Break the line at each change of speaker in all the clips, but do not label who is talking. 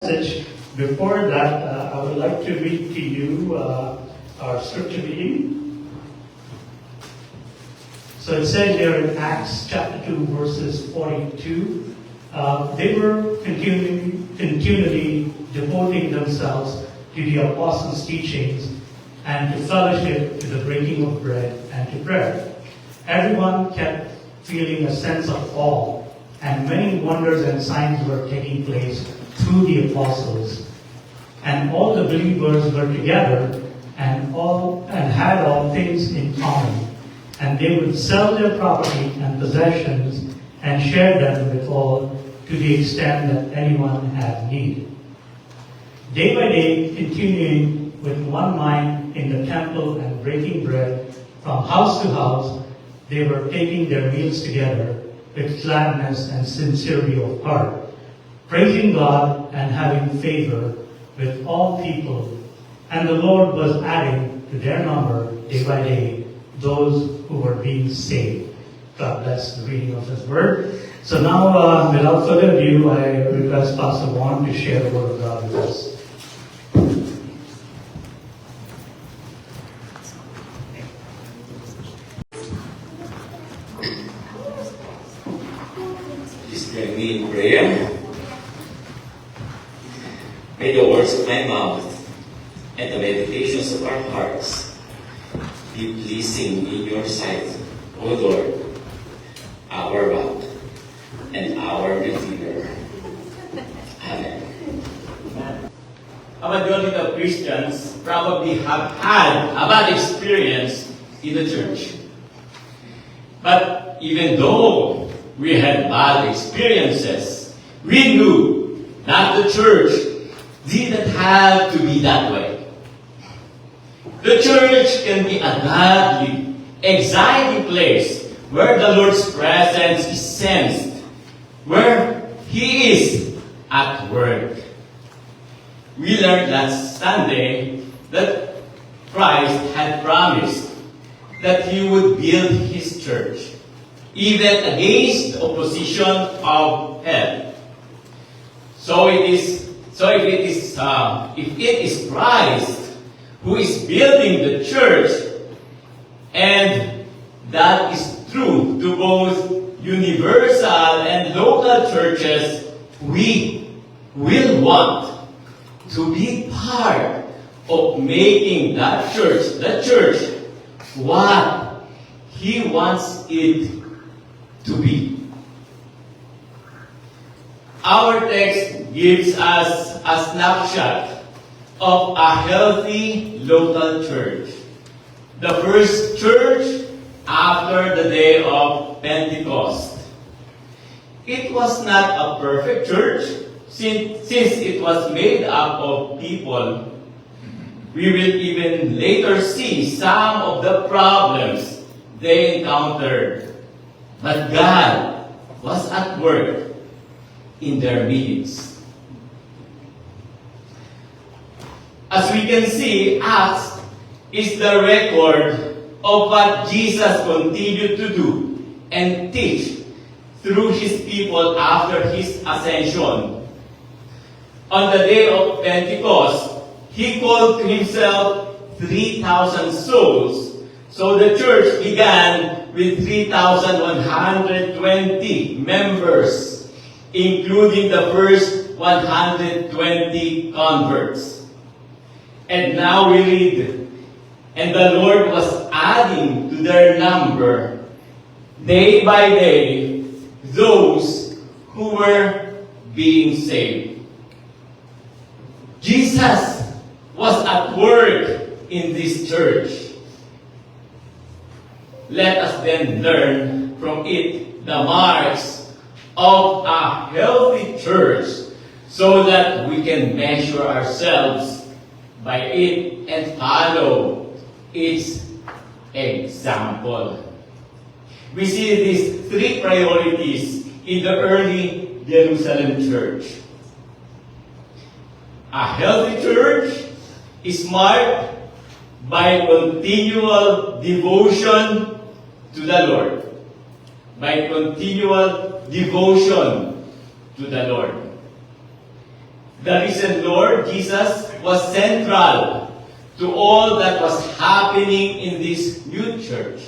Message. Before that, I would like to read to you our scripture reading. So it says here in Acts chapter 2, verses 42, they were continually devoting themselves to the apostles' teachings and to fellowship, to the breaking of bread and to prayer. Everyone kept feeling a sense of awe, and many wonders and signs were taking place through the apostles. And all the believers were together and had all things in common. And they would sell their property and possessions and share them with all, to the extent that anyone had need. Day by day, continuing with one mind in the temple and breaking bread from house to house, they were taking their meals together with gladness and sincerity of heart, praising God and having favor with all people. And the Lord was adding to their number day by day those who were being saved. God bless the reading of His Word. So now, without further ado, I request Pastor Juan to share the Word of God with us.
Please join me in prayer. May the words of my mouth and the meditations of our hearts be pleasing in your sight, O Lord, our rock and our Redeemer. Amen.
A majority of Christians probably have had a bad experience in the church. But even though we had bad experiences, we knew that the church didn't have to be that way. The church can be a godly, exciting place where the Lord's presence is sensed, where He is at work. We learned last Sunday that Christ had promised that He would build His church, even against the opposition of hell. So if it is Christ who is building the church, and that is true to both universal and local churches, we will want to be part of making that church, the church, what He wants it to be. Our text gives us a snapshot of a healthy local church. The first church after the day of Pentecost. It was not a perfect church since it was made up of people. We will even later see some of the problems they encountered. But God was at work in their midst. As we can see, Acts is the record of what Jesus continued to do and teach through His people after His ascension. On the day of Pentecost, He called to Himself 3,000 souls. So the church began with 3,120 members, including the first 120 converts. And now we read, and the Lord was adding to their number, day by day, those who were being saved. Jesus was at work in this church. Let us then learn from it the marks of a healthy church so that we can measure ourselves by it and follow its example. We see these three priorities in the early Jerusalem church. A healthy church is marked by continual devotion to the Lord. By continual devotion to the Lord. The risen Lord Jesus was central to all that was happening in this new church.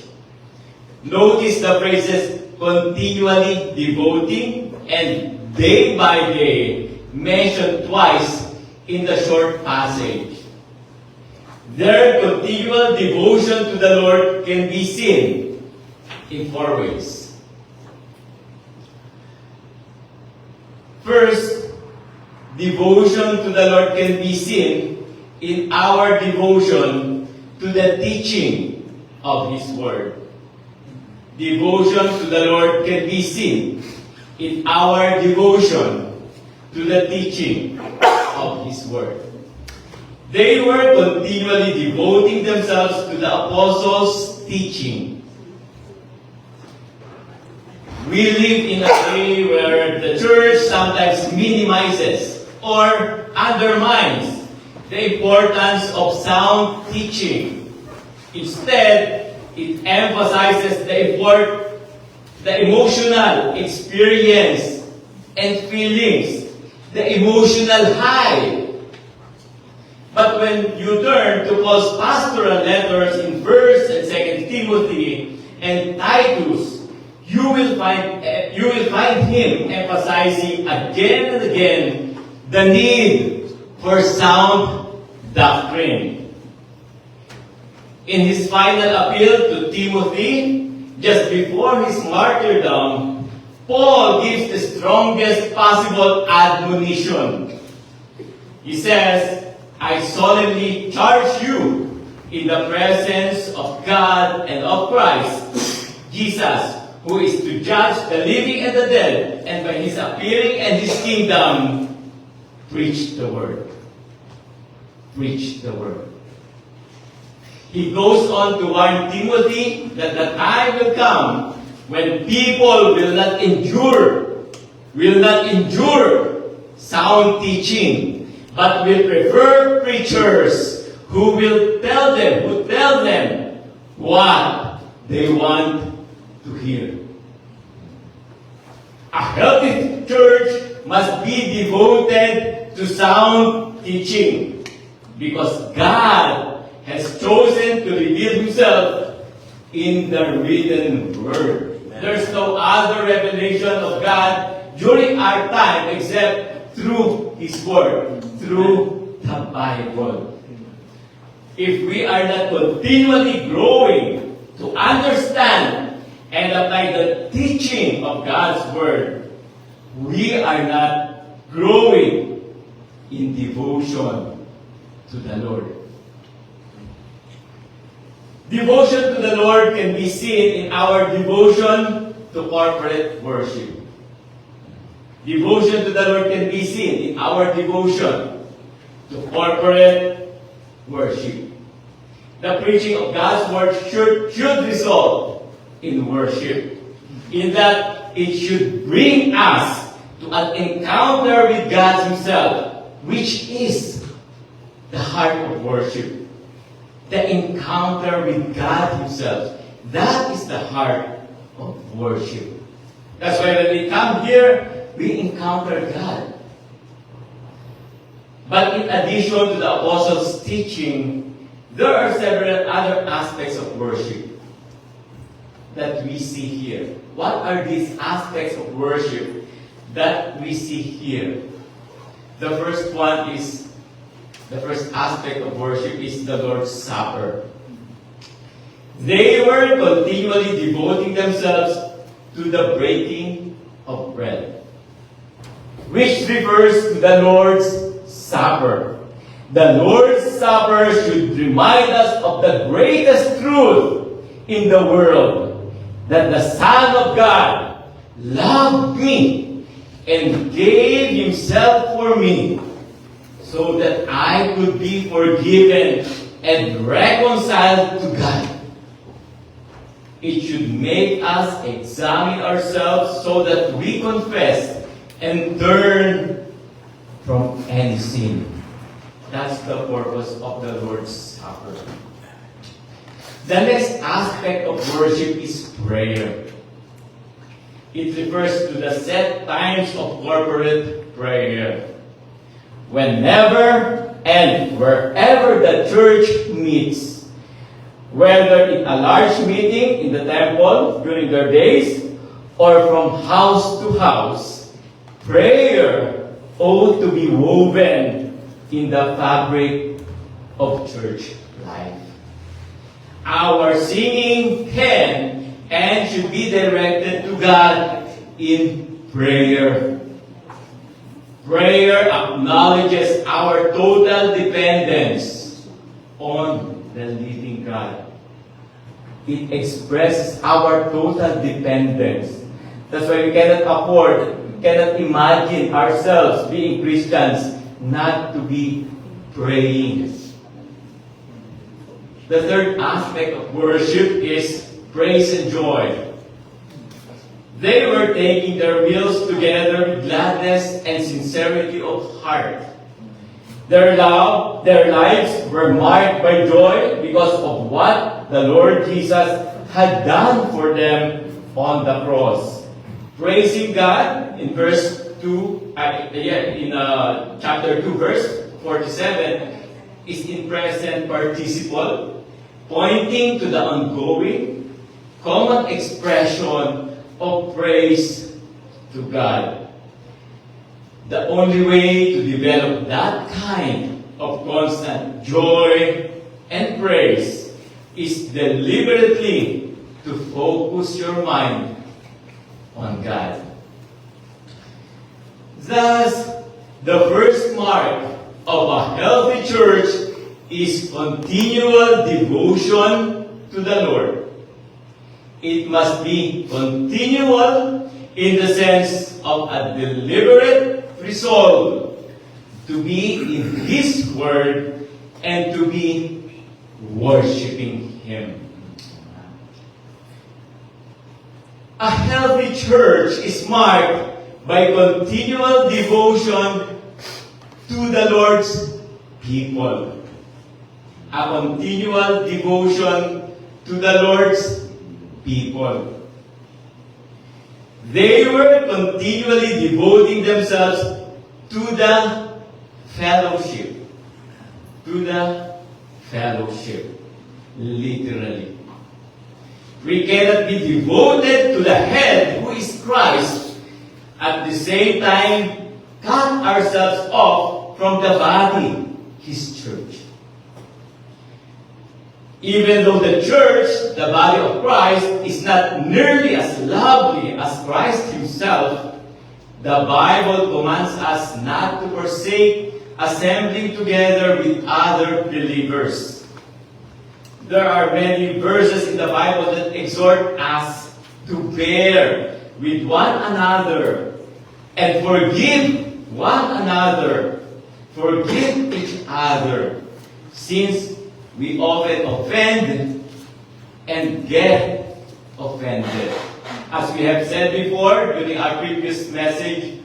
Notice the phrases continually devoting and day by day mentioned twice in the short passage. Their continual devotion to the Lord can be seen in 4 ways. First, devotion to the Lord can be seen in our devotion to the teaching of His Word. Devotion to the Lord can be seen in our devotion to the teaching of His Word. They were continually devoting themselves to the apostles' teaching. We live in a day where the church sometimes minimizes or undermines the importance of sound teaching. Instead, it emphasizes the emotional experience and feelings, the emotional high. But when you turn to Paul's pastoral letters in 1st and 2nd Timothy and Titus, you will find him emphasizing again and again the need for sound doctrine. In his final appeal to Timothy, just before his martyrdom, Paul gives the strongest possible admonition. He says, I solemnly charge you in the presence of God and of Christ, Jesus, who is to judge the living and the dead, and by his appearing and his kingdom, preach the word. Preach the word. He goes on to warn Timothy that the time will come when people will not endure sound teaching, but will prefer preachers who will tell them what they want to hear. A healthy church must be devoted to sound teaching because God has chosen to reveal Himself in the written Word. There's no other revelation of God during our time except through His Word, through the Bible. If we are not continually growing to understand and apply the teaching of God's Word, we are not growing in devotion to the Lord. Devotion to the Lord can be seen in our devotion to corporate worship. Devotion to the Lord can be seen in our devotion to corporate worship. The preaching of God's Word should result in worship, in that it should bring us to an encounter with God Himself, which is the heart of worship. The encounter with God Himself. That is the heart of worship. That's why when we come here, we encounter God. But in addition to the apostles' teaching, there are several other aspects of worship that we see here. What are these aspects of worship that we see here? The first aspect of worship is the Lord's Supper. They were continually devoting themselves to the breaking of bread, which refers to the Lord's Supper. The Lord's Supper should remind us of the greatest truth in the world, that the Son of God loved me and gave Himself for me, so that I could be forgiven and reconciled to God. It should make us examine ourselves so that we confess and turn from any sin. That's the purpose of the Lord's Supper. The next aspect of worship is prayer. It refers to the set times of corporate prayer. whenever and wherever the church meets, whether in a large meeting in the temple during their days or from house to house, prayer ought to be woven in the fabric of church life. Our singing can and should be directed to God in prayer. Prayer acknowledges our total dependence on the living God. It expresses our total dependence. That's why we cannot afford, cannot imagine ourselves being Christians not to be praying. The third aspect of worship is praise and joy. They were taking their meals together with gladness and sincerity of heart. Their lives were marked by joy because of what the Lord Jesus had done for them on the cross. Praising God in verse 2, chapter 2, verse 47, is in present participle, pointing to the ongoing, common expression of praise to God. The only way to develop that kind of constant joy and praise is deliberately to focus your mind on God. Thus, the first mark of a healthy church is continual devotion to the Lord. It must be continual in the sense of a deliberate resolve to be in His Word and to be worshiping Him. A healthy church is marked by continual devotion to the Lord's people. A continual devotion to the Lord's people. They were continually devoting themselves to the fellowship. To the fellowship. Literally. We cannot be devoted to the head, who is Christ, at the same time cut ourselves off from the body, His church. Even though the church, the body of Christ, is not nearly as lovely as Christ Himself, the Bible commands us not to forsake assembling together with other believers. There are many verses in the Bible that exhort us to bear with one another and forgive one another. Forgive each other, since we often offend and get offended. As we have said before during our previous message,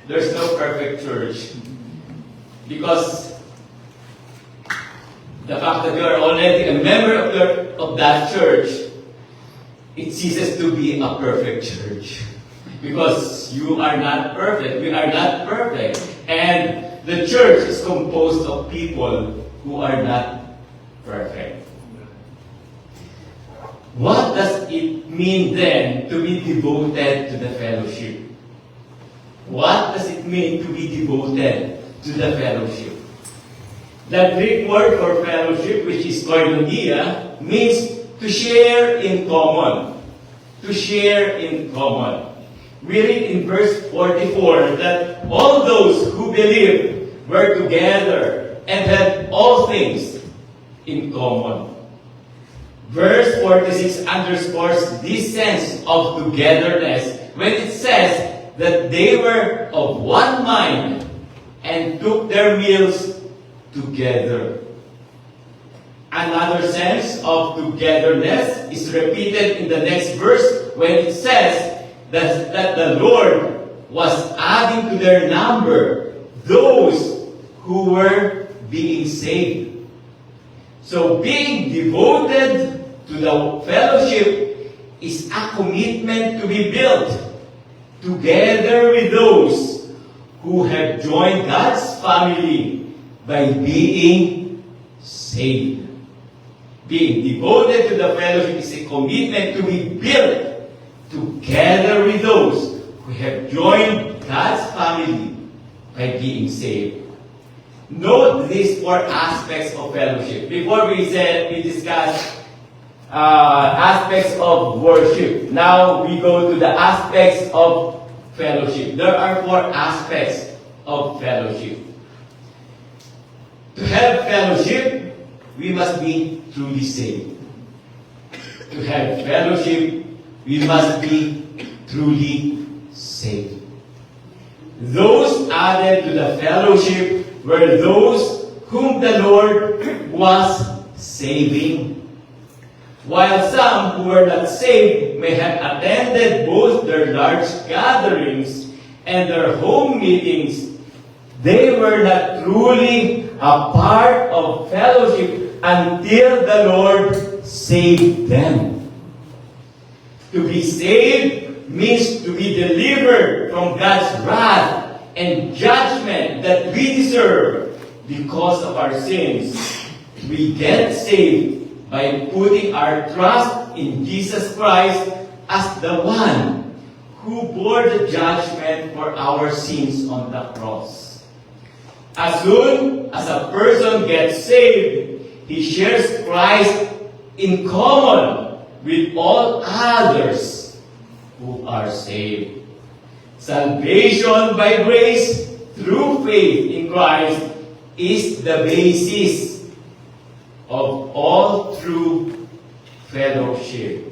there's no perfect church. Because the fact that you are already a member of that church, it ceases to be a perfect church. Because you are not perfect. We are not perfect. And the church is composed of people who are not perfect. What does it mean then to be devoted to the fellowship? What does it mean to be devoted to the fellowship? The Greek word for fellowship, which is koinonia, means to share in common. To share in common. We read in verse 44 that all those who believed were together and had all things in common. Verse 46 underscores this sense of togetherness when it says that they were of one mind and took their meals together. Another sense of togetherness is repeated in the next verse when it says that the Lord was adding to their number those who were being saved. So being devoted to the fellowship is a commitment to be built together with those who have joined God's family by being saved. Being devoted to the fellowship is a commitment to be built together with those who have joined God's family by being saved. Note these four aspects of fellowship. Before we discuss aspects of worship, now we go to the aspects of fellowship. There are four aspects of fellowship. To have fellowship, we must be truly saved. To have fellowship, we must be truly saved. Those added to the fellowship were those whom the Lord was saving. While some who were not saved may have attended both their large gatherings and their home meetings, they were not truly a part of fellowship until the Lord saved them. To be saved means to be delivered from God's wrath and judgment that we deserve because of our sins. We get saved by putting our trust in Jesus Christ as the one who bore the judgment for our sins on the cross. As soon as a person gets saved, he shares Christ in common with all others who are saved. Salvation by grace through faith in Christ is the basis of all true fellowship.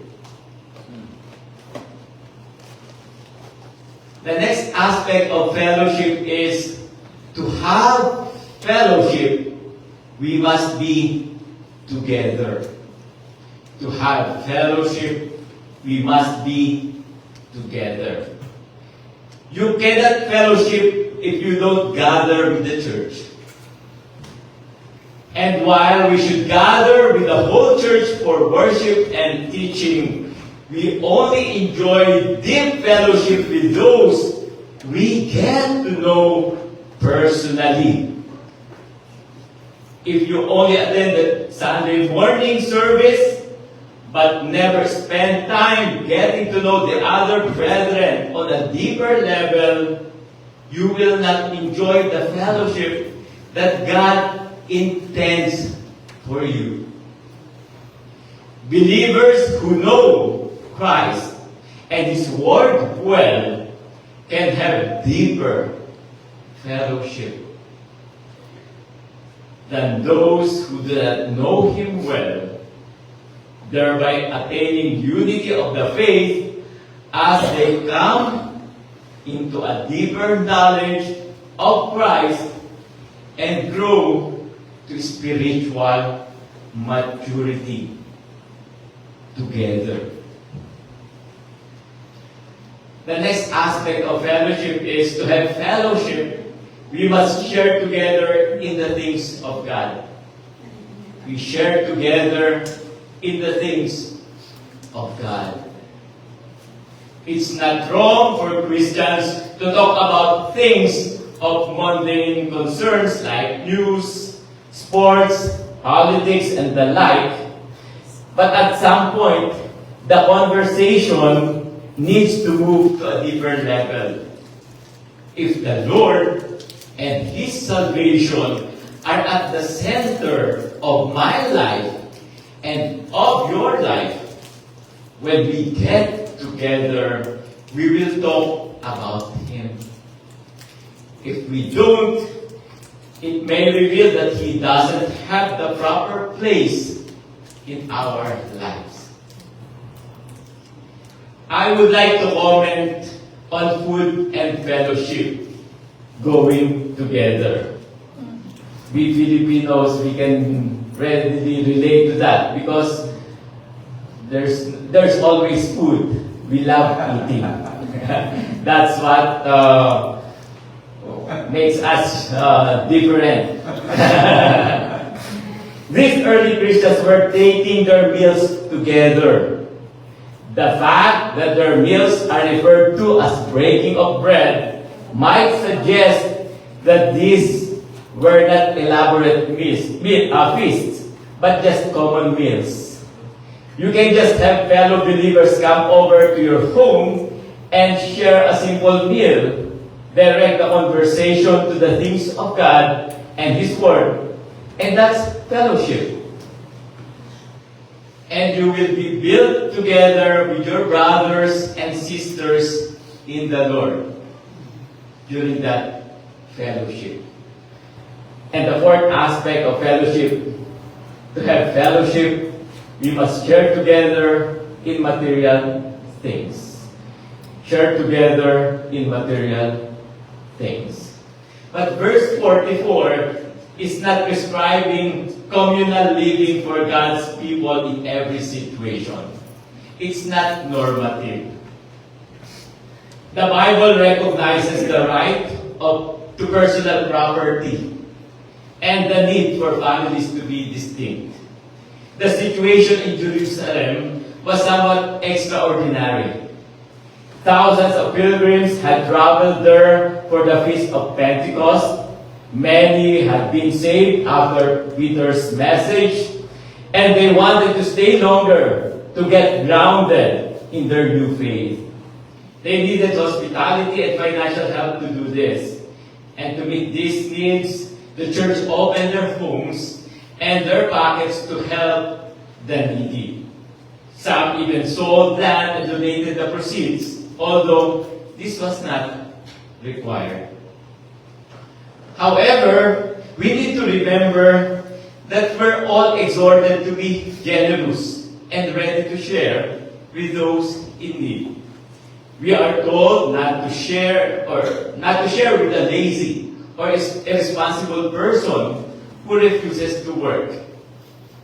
The next aspect of fellowship is to have fellowship, we must be together. To have fellowship, we must be together. You cannot fellowship if you don't gather with the church. And while we should gather with the whole church for worship and teaching, we only enjoy deep fellowship with those we get to know personally. If you only attend the Sunday morning service, but never spend time getting to know the other brethren on a deeper level, you will not enjoy the fellowship that God intends for you. Believers who know Christ and His Word well can have deeper fellowship than those who do not know Him well, thereby attaining unity of the faith as they come into a deeper knowledge of Christ and grow to spiritual maturity together. The next aspect of fellowship is to have fellowship. We must share together in the things of God. We share together in the things of God. It's not wrong for Christians to talk about things of mundane concerns like news, sports, politics, and the like. But at some point, the conversation needs to move to a different level. If the Lord and His salvation are at the center of my life and of your life, when we get together, we will talk about Him. If we don't, it may reveal that He doesn't have the proper place in our lives. I would like to comment on food and fellowship going together. We Filipinos, we can readily relate to that because there's always food. We love eating. That's what makes us different. These early Christians were taking their meals together. The fact that their meals are referred to as breaking of bread might suggest that these were not elaborate feasts, but just common meals. You can just have fellow believers come over to your home and share a simple meal, direct the conversation to the things of God and His Word, and that's fellowship. And you will be built together with your brothers and sisters in the Lord during that fellowship. And the fourth aspect of fellowship, to have fellowship, we must share together in material things. Share together in material things. But verse 44 is not prescribing communal living for God's people in every situation. It's not normative. The Bible recognizes the right to personal property and the need for families to be distinct. The situation in Jerusalem was somewhat extraordinary. Thousands of pilgrims had traveled there for the Feast of Pentecost. Many had been saved after Peter's message, and they wanted to stay longer to get grounded in their new faith. They needed hospitality and financial help to do this. And to meet these needs, the church opened their homes and their pockets to help the needy. Some even sold land and donated the proceeds, although this was not required. However, we need to remember that we're all exhorted to be generous and ready to share with those in need. We are told not to share with a lazy or irresponsible person who refuses to work.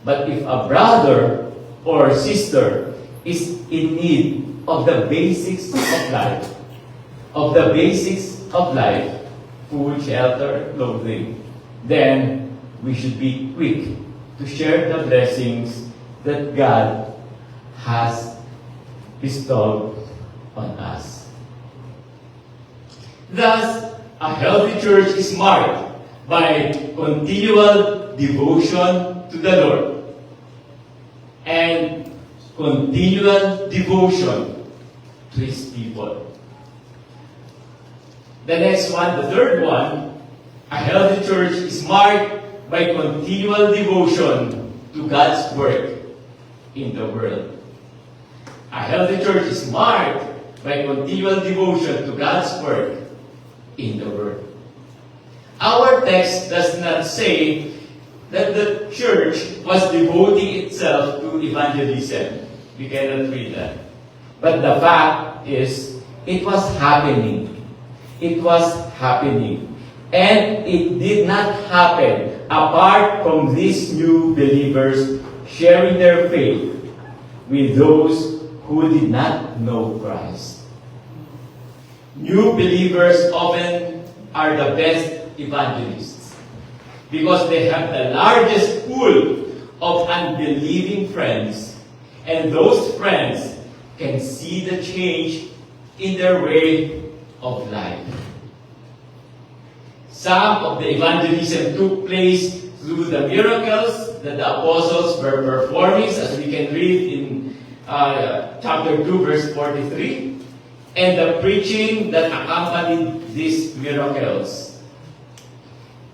But if a brother or sister is in need of the basics of life, food, shelter, clothing, then we should be quick to share the blessings that God has bestowed on us. Thus, a healthy church is marked by continual devotion to the Lord and continual devotion to His people. The next one, the third one, a healthy church is marked by continual devotion to God's work in the world. A healthy church is marked by continual devotion to God's work in the world. Our text does not say that the church was devoting itself to evangelism. We cannot read that. But the fact is, it was happening. It was happening. And it did not happen apart from these new believers sharing their faith with those who did not know Christ. New believers often are the best evangelists because they have the largest pool of unbelieving friends, and those friends can see the change in their way of life. Some of the evangelism took place through the miracles that the apostles were performing, as we can read in chapter 2, verse 43, and the preaching that accompanied these miracles.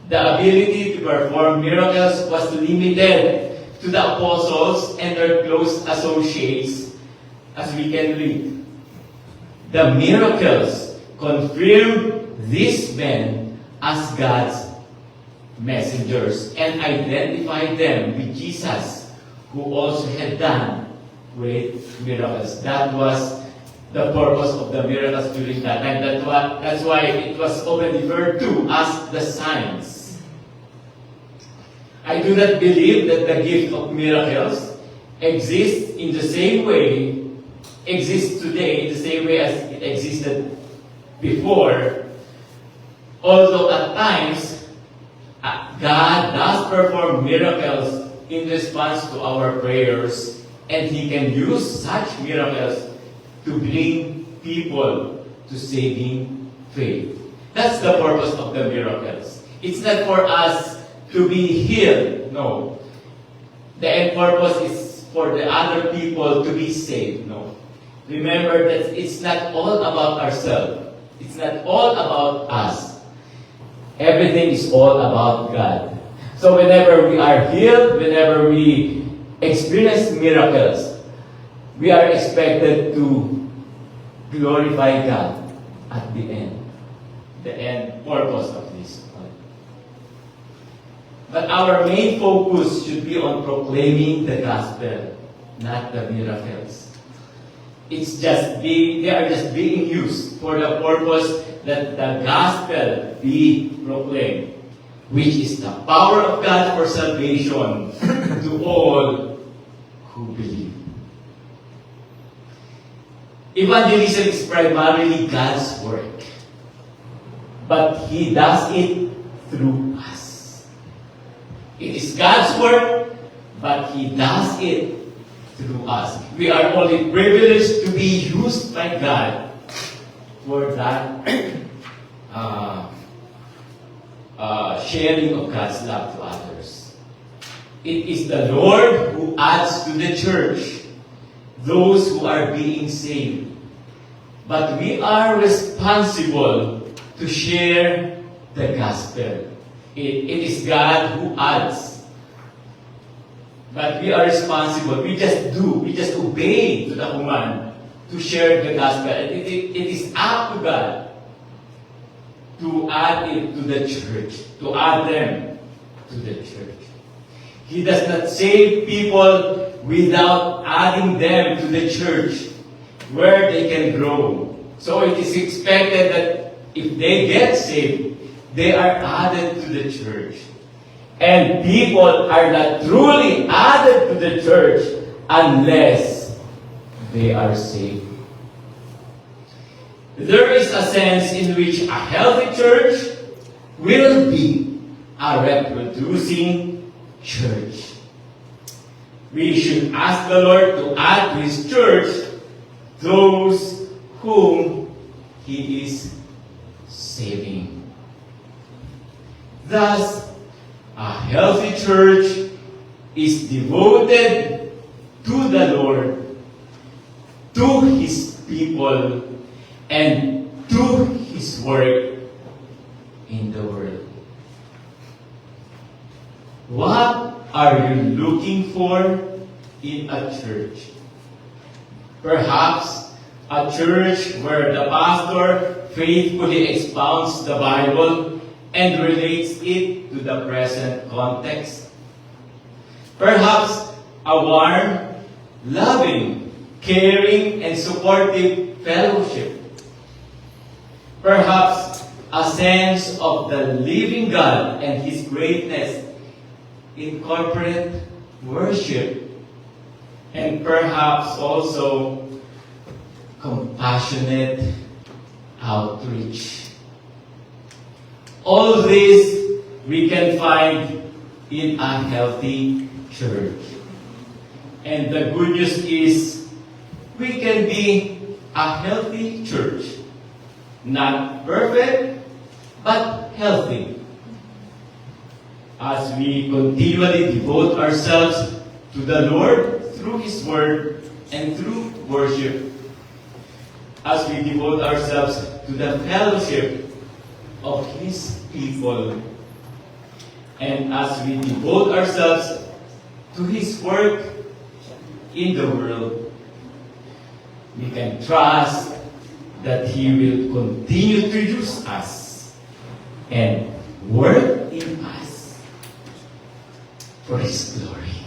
The ability to perform miracles was limited to the apostles and their close associates, as we can read. The miracles confirmed these men as God's messengers and identified them with Jesus, who also had done great miracles. That was the purpose of the miracles during that time. That's why it was often referred to as the signs. I do not believe that the gift of miracles exists in the same way, exists today in the same way as it existed before. Although at times, God does perform miracles in response to our prayers, and He can use such miracles to bring people to saving faith. That's the purpose of the miracles. It's not for us to be healed. No. The end purpose is for the other people to be saved. No. Remember that it's not all about ourselves. It's not all about us. Everything is all about God. So whenever we are healed, whenever we experience miracles, we are expected to glorify God at the end. The end purpose of this. But our main focus should be on proclaiming the gospel, not the miracles. They are just being used for the purpose that the gospel be proclaimed, which is the power of God for salvation to all who believe. Evangelism is primarily God's work, but He does it through us. It is God's work, but He does it through us. We are only privileged to be used by God for that sharing of God's love to others. It is the Lord who adds to the church those who are being saved. But we are responsible to share the gospel. It is God who adds. But we are responsible. We just do. We just obey to the command to share the gospel. It is up to God to add it to the church, to add them to the church. He does not save people without adding them to the church where they can grow. So it is expected that if they get saved, they are added to the church. And people are not truly added to the church unless they are saved. There is a sense in which a healthy church will be a reproducing church. We should ask the Lord to add to His church those whom He is saving. Thus, a healthy church is devoted to the Lord, to His people, and to His work in the world. What are you looking for in a church? Perhaps a church where the pastor faithfully expounds the Bible and relates it to the present context. Perhaps a warm, loving, caring, and supportive fellowship. Perhaps a sense of the living God and His greatness in corporate worship. And perhaps also compassionate outreach. All this we can find in a healthy church. And the good news is we can be a healthy church. Not perfect, but healthy. As we continually devote ourselves to the Lord through His Word and through worship, as we devote ourselves to the fellowship of His people, and as we devote ourselves to His work in the world, we can trust that He will continue to use us and work in us for His glory.